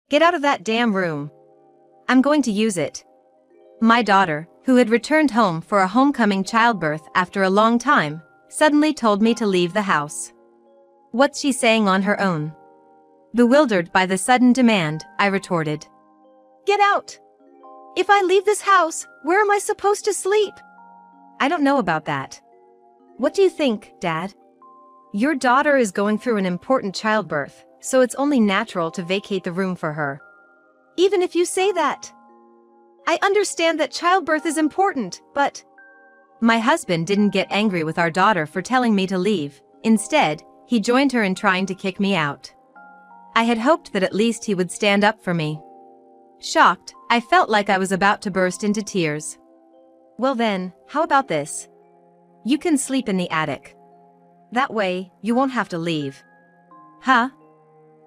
Get out of that damn room. I'm going to use it. My daughter, who had returned home for a homecoming childbirth after a long time, suddenly told me to leave the house. What's she saying on her own? Bewildered by the sudden demand, I retorted. Get out! If I leave this house, where am I supposed to sleep? I don't know about that. What do you think, Dad? Your daughter is going through an important childbirth, so it's only natural to vacate the room for her. Even if you say that. I understand that childbirth is important, but... My husband didn't get angry with our daughter for telling me to leave. Instead, he joined her in trying to kick me out. I had hoped that at least he would stand up for me. Shocked, I felt like I was about to burst into tears. Well then, how about this? You can sleep in the attic. That way, you won't have to leave. Huh?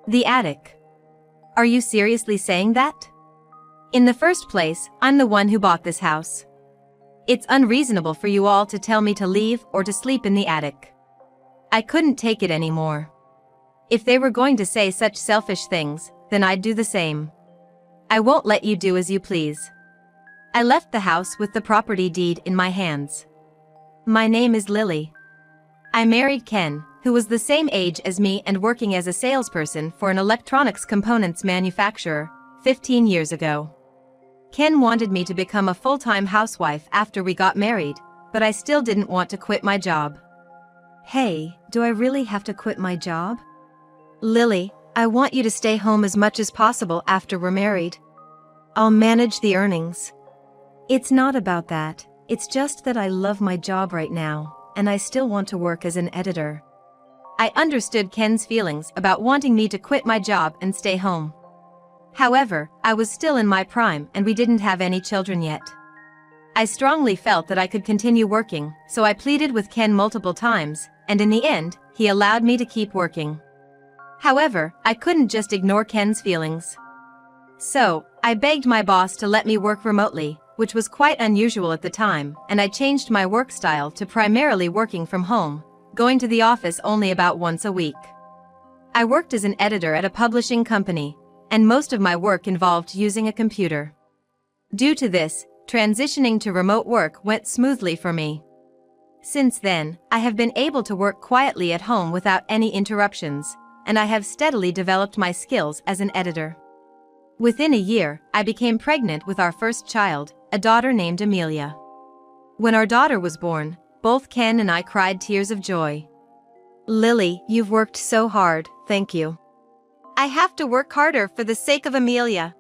The attic. Are you seriously saying that? In the first place, I'm the one who bought this house. It's unreasonable for you all to tell me to leave or to sleep in the attic. I couldn't take it anymore. If they were going to say such selfish things, then I'd do the same. I won't let you do as you please. I left the house with the property deed in my hands. My name is Lily. I married Ken, who was the same age as me and working as a salesperson for an electronics components manufacturer, 15 years ago. Ken wanted me to become a full-time housewife after we got married, but I still didn't want to quit my job. Hey, do I really have to quit my job? Lily, I want you to stay home as much as possible after we're married. I'll manage the earnings. It's not about that, it's just that I love my job right now, and I still want to work as an editor. I understood Ken's feelings about wanting me to quit my job and stay home. However, I was still in my prime and we didn't have any children yet. I strongly felt that I could continue working, so I pleaded with Ken multiple times, and in the end, he allowed me to keep working. However, I couldn't just ignore Ken's feelings. So, I begged my boss to let me work remotely, which was quite unusual at the time, and I changed my work style to primarily working from home, going to the office only about once a week. I worked as an editor at a publishing company, and most of my work involved using a computer. Due to this, transitioning to remote work went smoothly for me. Since then, I have been able to work quietly at home without any interruptions, and I have steadily developed my skills as an editor. Within a year, I became pregnant with our first child, a daughter named Amelia. When our daughter was born, both Ken and I cried tears of joy. Lily, you've worked so hard, thank you. I have to work harder for the sake of Amelia.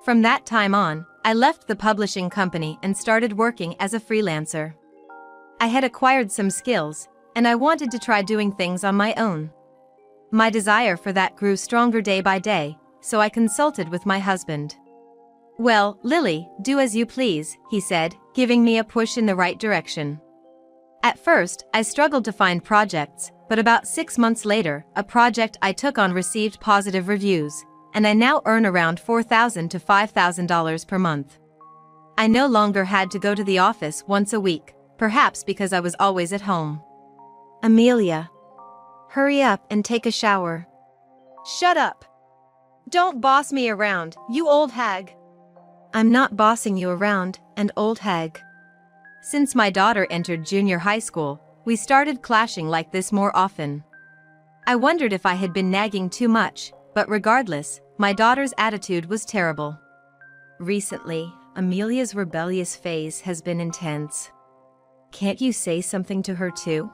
From that time on, I left the publishing company and started working as a freelancer. I had acquired some skills, and I wanted to try doing things on my own. My desire for that grew stronger day by day, so I consulted with my husband. Well, Lily, do as you please, he said, giving me a push in the right direction. At first, I struggled to find projects, but about 6 months later, a project I took on received positive reviews, and I now earn around $4,000 to $5,000 per month. I no longer had to go to the office once a week, perhaps because I was always at home. Amelia, hurry up and take a shower. Shut up! Don't boss me around, you old hag. I'm not bossing you around, and old hag. Since my daughter entered junior high school, we started clashing like this more often. I wondered if I had been nagging too much, but regardless, my daughter's attitude was terrible. Recently, Amelia's rebellious phase has been intense. Can't you say something to her too?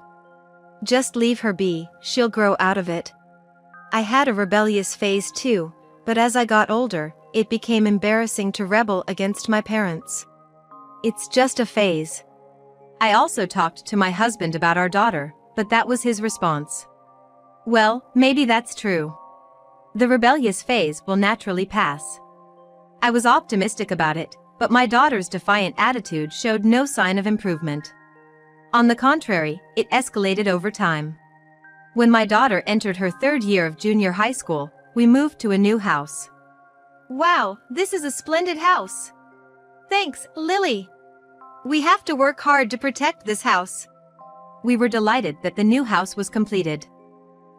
Just leave her be, she'll grow out of it. I had a rebellious phase too, but as I got older, it became embarrassing to rebel against my parents. It's just a phase. I also talked to my husband about our daughter, but that was his response. Well, maybe that's true. The rebellious phase will naturally pass. I was optimistic about it, but my daughter's defiant attitude showed no sign of improvement. On the contrary, it escalated over time. When my daughter entered her 3rd year of junior high school, we moved to a new house. Wow, this is a splendid house. Thanks, Lily. We have to work hard to protect this house. We were delighted that the new house was completed.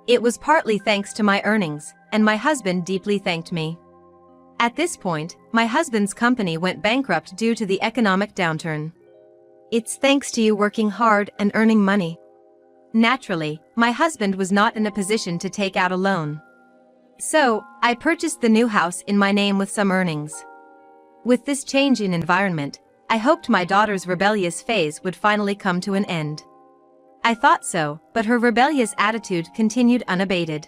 It was partly thanks to my earnings, and my husband deeply thanked me. At this point, my husband's company went bankrupt due to the economic downturn. It's thanks to you working hard and earning money. Naturally, my husband was not in a position to take out a loan. So, I purchased the new house in my name with some earnings. With this change in environment, I hoped my daughter's rebellious phase would finally come to an end. I thought so, but her rebellious attitude continued unabated.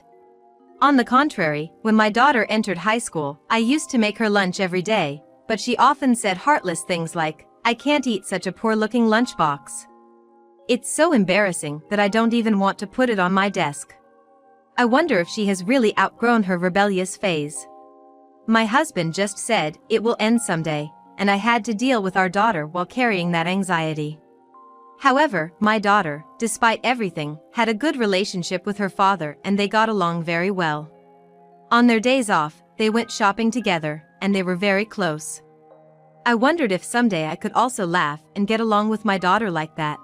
On the contrary, when my daughter entered high school, I used to make her lunch every day, but she often said heartless things like, "I can't eat such a poor-looking lunchbox. It's so embarrassing that I don't even want to put it on my desk." I wonder if she has really outgrown her rebellious phase. My husband just said, it will end someday, and I had to deal with our daughter while carrying that anxiety. However, my daughter, despite everything, had a good relationship with her father and they got along very well. On their days off, they went shopping together, and they were very close. I wondered if someday I could also laugh and get along with my daughter like that.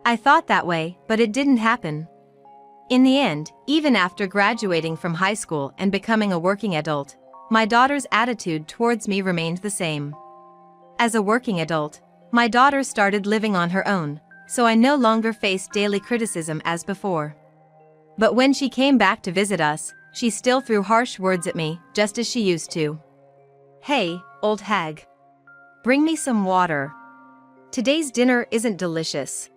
I thought that way, but it didn't happen. In the end, even after graduating from high school and becoming a working adult, my daughter's attitude towards me remained the same. As a working adult, my daughter started living on her own, so I no longer faced daily criticism as before. But when she came back to visit us, she still threw harsh words at me, just as she used to. "Hey, old hag. Bring me some water. Today's dinner isn't delicious.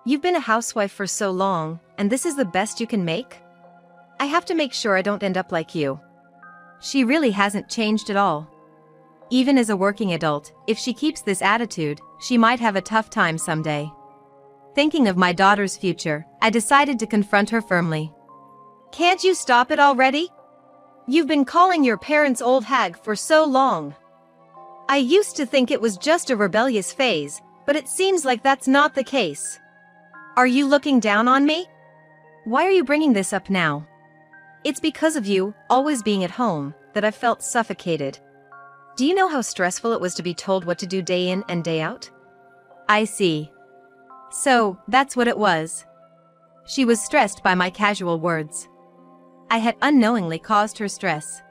You've been a housewife for so long, and this is the best you can make? I have to make sure I don't end up like you." She really hasn't changed at all. Even as a working adult, if she keeps this attitude, she might have a tough time someday. Thinking of my daughter's future, I decided to confront her firmly. "Can't you stop it already? You've been calling your parents old hag for so long. I used to think it was just a rebellious phase, but it seems like that's not the case. Are you looking down on me? Why are you bringing this up now? It's because of you, always being at home, that I've felt suffocated. Do you know how stressful it was to be told what to do day in and day out?" I see. So, that's what it was. She was stressed by my casual words. I had unknowingly caused her stress.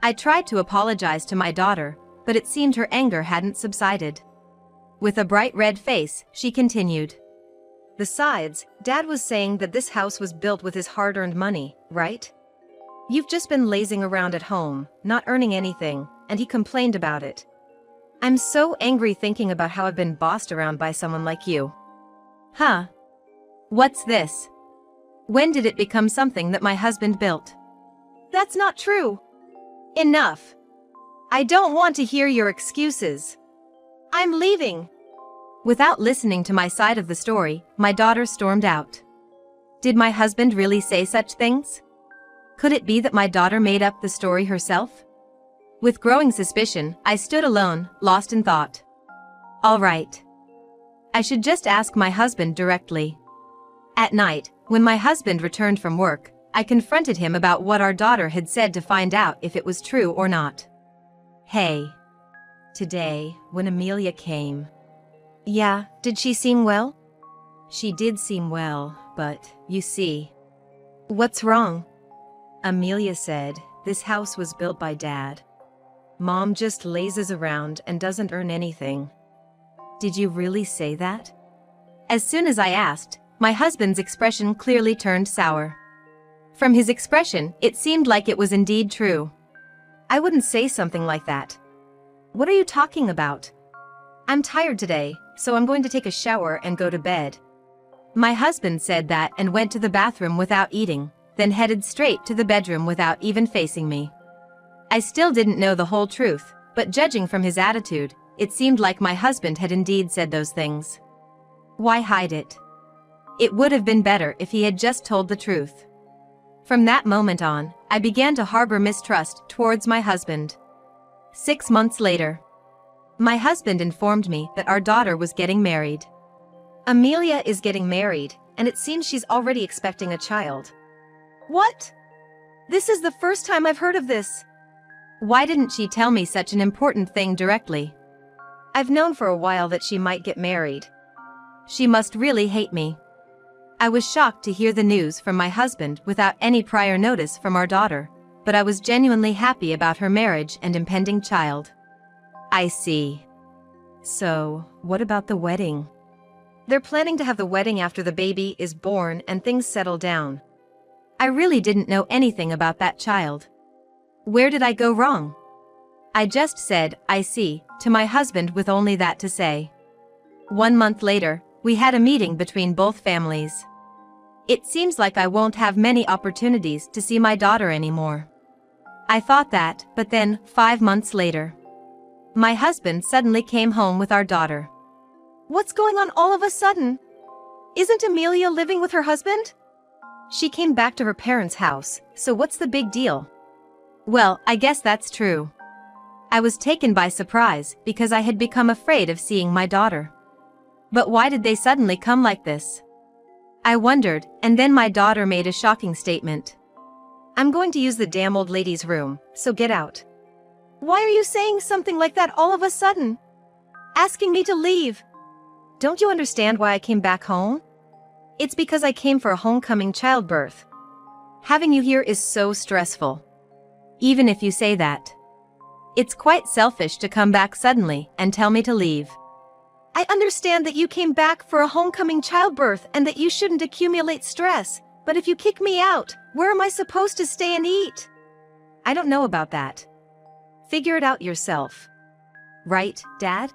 I tried to apologize to my daughter, but it seemed her anger hadn't subsided. With a bright red face, she continued. "Besides, Dad was saying that this house was built with his hard-earned money, right? You've just been lazing around at home, not earning anything, and he complained about it. I'm so angry thinking about how I've been bossed around by someone like you." Huh? What's this? When did it become something that my husband built? That's not true. Enough. I don't want to hear your excuses. I'm leaving. Without listening to my side of the story, my daughter stormed out. Did my husband really say such things? Could it be that my daughter made up the story herself? With growing suspicion, I stood alone, lost in thought. All right. I should just ask my husband directly. At night, when my husband returned from work, I confronted him about what our daughter had said to find out if it was true or not. "Hey. Today, when Amelia came." "Yeah, did she seem well?" "She did seem well, but, you see." "What's wrong?" "Amelia said, this house was built by Dad. Mom just lazes around and doesn't earn anything." "Did you really say that?" As soon as I asked, my husband's expression clearly turned sour. From his expression, it seemed like it was indeed true. "I wouldn't say something like that. What are you talking about? I'm tired today, so I'm going to take a shower and go to bed." My husband said that and went to the bathroom without eating, then headed straight to the bedroom without even facing me. I still didn't know the whole truth, but judging from his attitude, it seemed like my husband had indeed said those things. Why hide it? It would have been better if he had just told the truth. From that moment on, I began to harbor mistrust towards my husband. 6 months later, my husband informed me that our daughter was getting married. "Amelia is getting married, and it seems she's already expecting a child." "What? This is the first time I've heard of this." Why didn't she tell me such an important thing directly? I've known for a while that she might get married. She must really hate me. I was shocked to hear the news from my husband without any prior notice from our daughter, but I was genuinely happy about her marriage and impending child. I see. So, what about the wedding? They're planning to have the wedding after the baby is born and things settle down. I really didn't know anything about that child. Where did I go wrong? I just said, I see, to my husband with only that to say. 1 month later, we had a meeting between both families. It seems like I won't have many opportunities to see my daughter anymore. I thought that, but then, 5 months later, my husband suddenly came home with our daughter. What's going on all of a sudden? Isn't Amelia living with her husband? She came back to her parents' house, so what's the big deal? Well, I guess that's true. I was taken by surprise because I had become afraid of seeing my daughter. But why did they suddenly come like this? I wondered, and then my daughter made a shocking statement. I'm going to use the damn old lady's room, so get out. Why are you saying something like that all of a sudden? Asking me to leave? Don't you understand why I came back home? It's because I came for a homecoming childbirth. Having you here is so stressful. Even if you say that. It's quite selfish to come back suddenly and tell me to leave. I understand that you came back for a homecoming childbirth and that you shouldn't accumulate stress, but if you kick me out, where am I supposed to stay and eat? I don't know about that. Figure it out yourself. Right, Dad?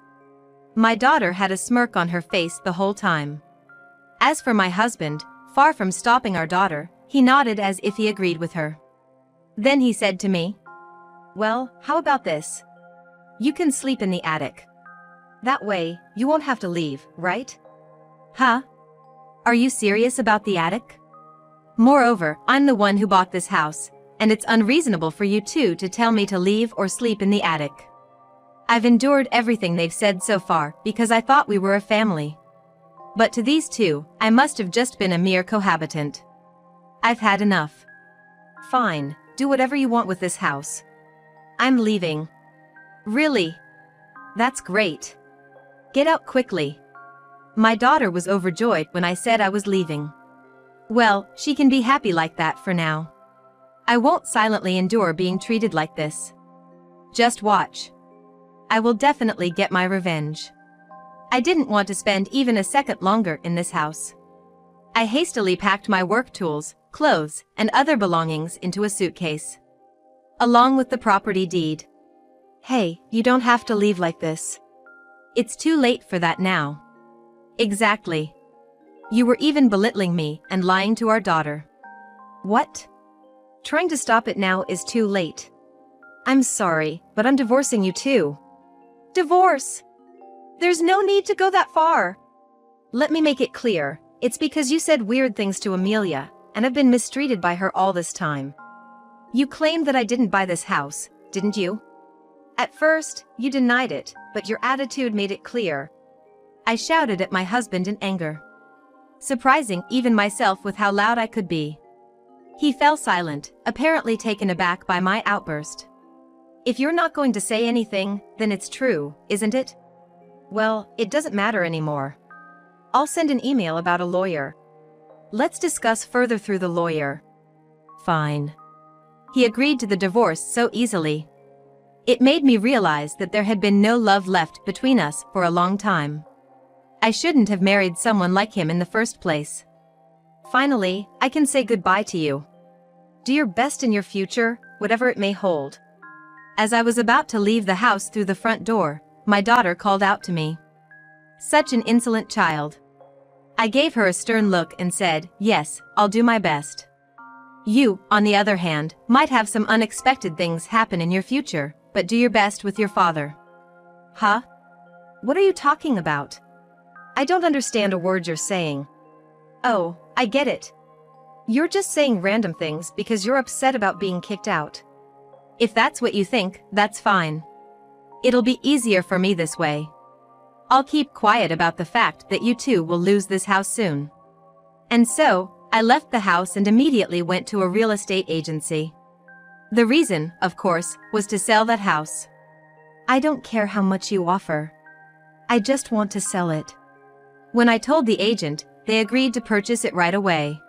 My daughter had a smirk on her face the whole time. As for my husband, far from stopping our daughter, he nodded as if he agreed with her. Then he said to me, well, how about this? You can sleep in the attic. That way, you won't have to leave, right? Huh? Are you serious about the attic? Moreover, I'm the one who bought this house, and it's unreasonable for you two to tell me to leave or sleep in the attic. I've endured everything they've said so far because I thought we were a family. But to these two, I must have just been a mere cohabitant. I've had enough. Fine, do whatever you want with this house. I'm leaving. Really? That's great. Get out quickly. My daughter was overjoyed when I said I was leaving. Well, she can be happy like that for now. I won't silently endure being treated like this. Just watch. I will definitely get my revenge. I didn't want to spend even a second longer in this house. I hastily packed my work tools, clothes, and other belongings into a suitcase, along with the property deed. Hey, you don't have to leave like this. It's too late for that now. Exactly. You were even belittling me and lying to our daughter. What? Trying to stop it now is too late. I'm sorry, but I'm divorcing you too. Divorce? There's no need to go that far. Let me make it clear, it's because you said weird things to Amelia, and have been mistreated by her all this time. You claimed that I didn't buy this house, didn't you? At first, you denied it, but your attitude made it clear. I shouted at my husband in anger, surprising even myself with how loud I could be. He fell silent, apparently taken aback by my outburst. If you're not going to say anything, then it's true, isn't it? Well, it doesn't matter anymore. I'll send an email about a lawyer. Let's discuss further through the lawyer. Fine. He agreed to the divorce so easily. It made me realize that there had been no love left between us for a long time. I shouldn't have married someone like him in the first place. Finally, I can say goodbye to you. Do your best in your future, whatever it may hold. As I was about to leave the house through the front door, my daughter called out to me. Such an insolent child. I gave her a stern look and said, yes, I'll do my best. You, on the other hand, might have some unexpected things happen in your future, but do your best with your father. Huh? What are you talking about? I don't understand a word you're saying. Oh, I get it. You're just saying random things because you're upset about being kicked out. If that's what you think, that's fine. It'll be easier for me this way. I'll keep quiet about the fact that you two will lose this house soon. And so, I left the house and immediately went to a real estate agency. The reason, of course, was to sell that house. I don't care how much you offer. I just want to sell it. When I told the agent, they agreed to purchase it right away.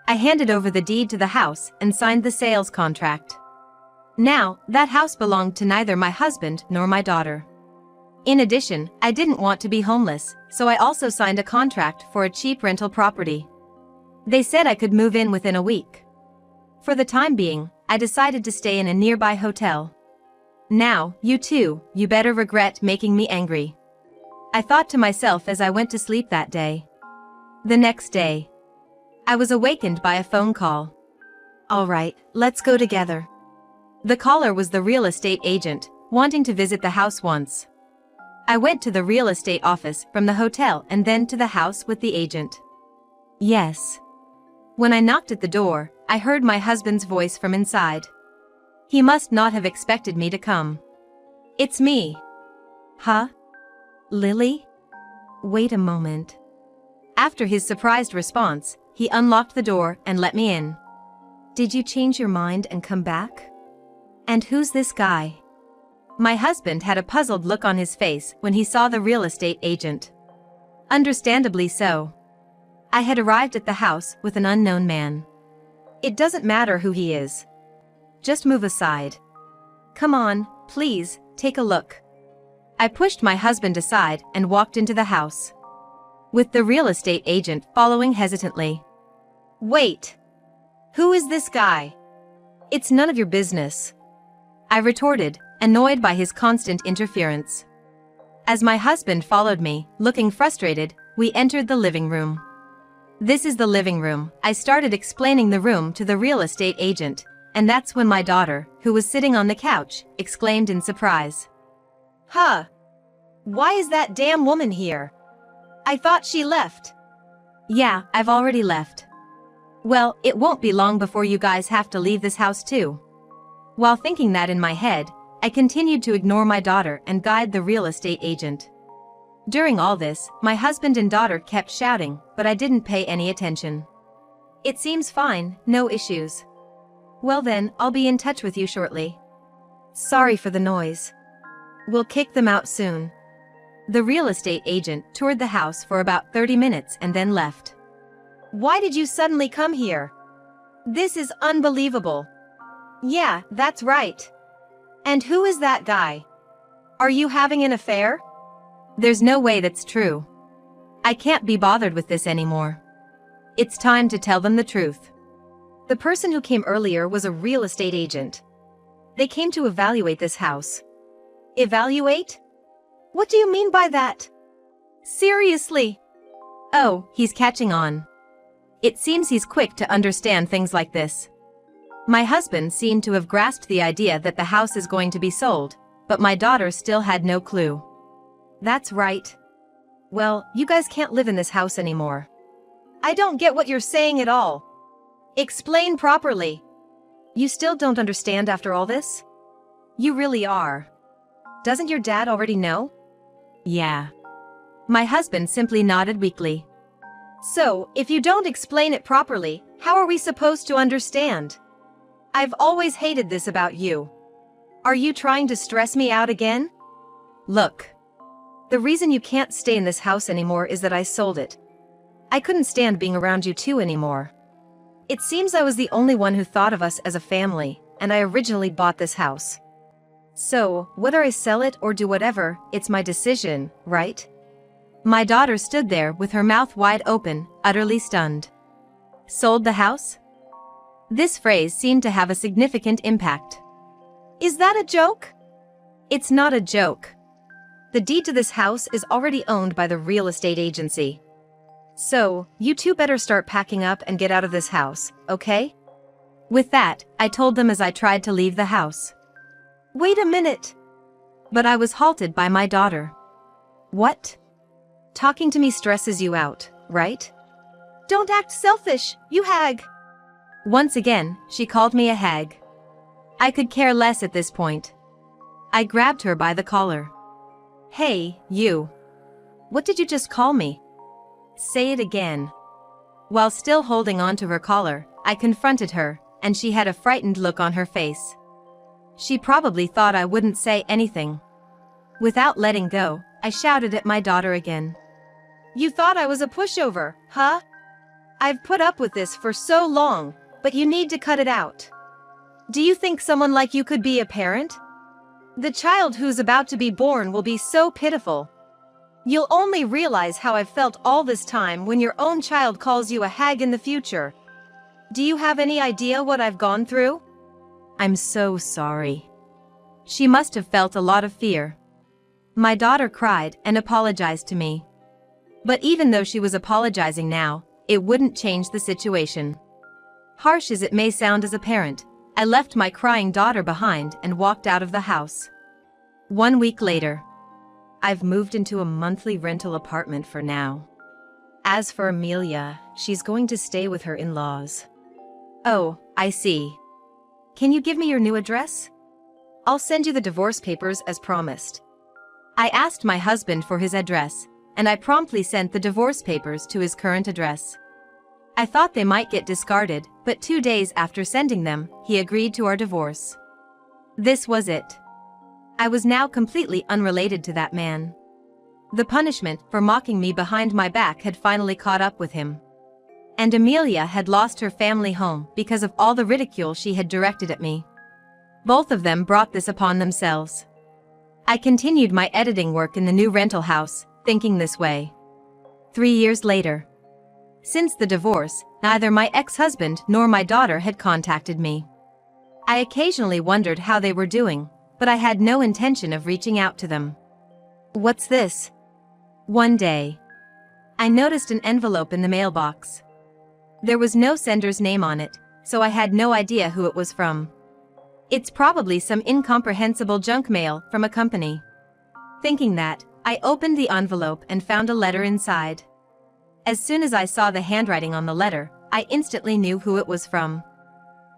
I handed over the deed to the house and signed the sales contract. Now, that house belonged to neither my husband nor my daughter. In addition, I didn't want to be homeless, so I also signed a contract for a cheap rental property. They said I could move in within a week. For the time being, I decided to stay in a nearby hotel. Now, you better regret making me angry. I thought to myself as I went to sleep that day. The next day, I was awakened by a phone call. All right, let's go together. The caller was the real estate agent, wanting to visit the house once. I went to the real estate office from the hotel and then to the house with the agent. Yes. When I knocked at the door, I heard my husband's voice from inside. He must not have expected me to come. It's me. Huh? Lily? Wait a moment. After his surprised response, he unlocked the door and let me in. Did you change your mind and come back? And who's this guy? My husband had a puzzled look on his face when he saw the real estate agent. Understandably so. I had arrived at the house with an unknown man. It doesn't matter who he is. Just move aside. Come on, please, take a look. I pushed my husband aside and walked into the house, with the real estate agent following hesitantly. Wait. Who is this guy? It's none of your business, I retorted, annoyed by his constant interference. As my husband followed me, looking frustrated, we entered the living room. This is the living room. I started explaining the room to the real estate agent, and that's when my daughter, who was sitting on the couch, exclaimed in surprise. Huh? Why is that damn woman here? I thought she left. Yeah, I've already left. Well, it won't be long before you guys have to leave this house too. While thinking that in my head, I continued to ignore my daughter and guide the real estate agent. During all this, my husband and daughter kept shouting, but I didn't pay any attention. It seems fine, no issues. Well then, I'll be in touch with you shortly. Sorry for the noise. We'll kick them out soon. The real estate agent toured the house for about 30 minutes and then left. Why did you suddenly come here? This is unbelievable. Yeah, that's right. And who is that guy? Are you having an affair? There's no way that's true. I can't be bothered with this anymore. It's time to tell them the truth. The person who came earlier was a real estate agent. They came to evaluate this house. Evaluate? What do you mean by that? Seriously? Oh, he's catching on. It seems he's quick to understand things like this. My husband seemed to have grasped the idea that the house is going to be sold, but my daughter still had no clue. That's right. Well, you guys can't live in this house anymore. I don't get what you're saying at all. Explain properly. You still don't understand after all this? You really are. Doesn't your dad already know? Yeah. My husband simply nodded weakly. So, if you don't explain it properly, how are we supposed to understand? I've always hated this about you. Are you trying to stress me out again? Look. The reason you can't stay in this house anymore is that I sold it. I couldn't stand being around you two anymore. It seems I was the only one who thought of us as a family, and I originally bought this house. So, whether I sell it or do whatever, it's my decision, right? My daughter stood there with her mouth wide open, utterly stunned. Sold the house? This phrase seemed to have a significant impact. Is that a joke? It's not a joke. The deed to this house is already owned by the real estate agency. So, you two better start packing up and get out of this house, okay? With that, I told them as I tried to leave the house. Wait a minute! But I was halted by my daughter. What? Talking to me stresses you out, right? Don't act selfish, you hag! Once again, she called me a hag. I could care less at this point. I grabbed her by the collar. Hey, you. What did you just call me? Say it again. While still holding on to her collar, I confronted her, and she had a frightened look on her face. She probably thought I wouldn't say anything. Without letting go, I shouted at my daughter again. You thought I was a pushover, huh? I've put up with this for so long, but you need to cut it out. Do you think someone like you could be a parent? The child who's about to be born will be so pitiful. You'll only realize how I've felt all this time when your own child calls you a hag in the future. Do you have any idea what I've gone through? I'm so sorry. She must have felt a lot of fear. My daughter cried and apologized to me. But even though she was apologizing now, it wouldn't change the situation. Harsh as it may sound as a parent, I left my crying daughter behind and walked out of the house. 1 week later. I've moved into a monthly rental apartment for now. As for Amelia, she's going to stay with her in-laws. Oh, I see. Can you give me your new address? I'll send you the divorce papers as promised. I asked my husband for his address, and I promptly sent the divorce papers to his current address. I thought they might get discarded, but 2 days after sending them, he agreed to our divorce. This was it. I was now completely unrelated to that man. The punishment for mocking me behind my back had finally caught up with him. And Amelia had lost her family home because of all the ridicule she had directed at me. Both of them brought this upon themselves. I continued my editing work in the new rental house, thinking this way. 3 years later. Since the divorce, neither my ex-husband nor my daughter had contacted me. I occasionally wondered how they were doing, but I had no intention of reaching out to them. What's this? One day, I noticed an envelope in the mailbox. There was no sender's name on it, so I had no idea who it was from. It's probably some incomprehensible junk mail from a company. Thinking that, I opened the envelope and found a letter inside. As soon as I saw the handwriting on the letter, I instantly knew who it was from.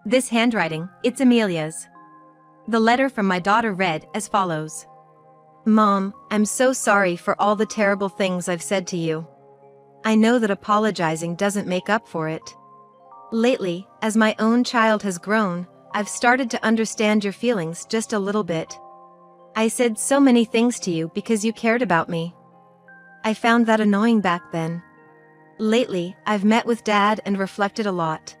This handwriting, it's Amelia's. The letter from my daughter read as follows. Mom, I'm so sorry for all the terrible things I've said to you. I know that apologizing doesn't make up for it. Lately, as my own child has grown, I've started to understand your feelings just a little bit. I said so many things to you because you cared about me. I found that annoying back then. Lately, I've met with Dad and reflected a lot.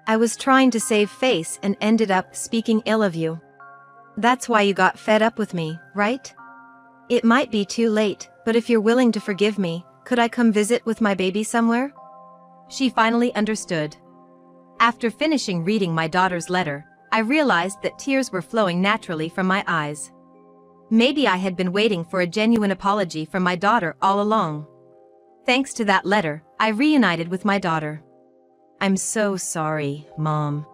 I was trying to save face and ended up speaking ill of you. That's why you got fed up with me, right? It might be too late, but if you're willing to forgive me, could I come visit with my baby somewhere? She finally understood. After finishing reading my daughter's letter, I realized that tears were flowing naturally from my eyes. Maybe I had been waiting for a genuine apology from my daughter all along. Thanks to that letter, I reunited with my daughter. I'm so sorry, Mom.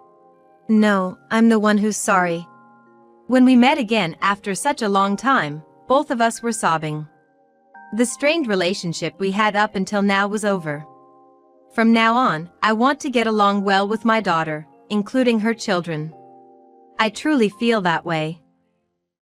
No, I'm the one who's sorry. When we met again after such a long time, both of us were sobbing. The strained relationship we had up until now was over. From now on, I want to get along well with my daughter, including her children. I truly feel that way.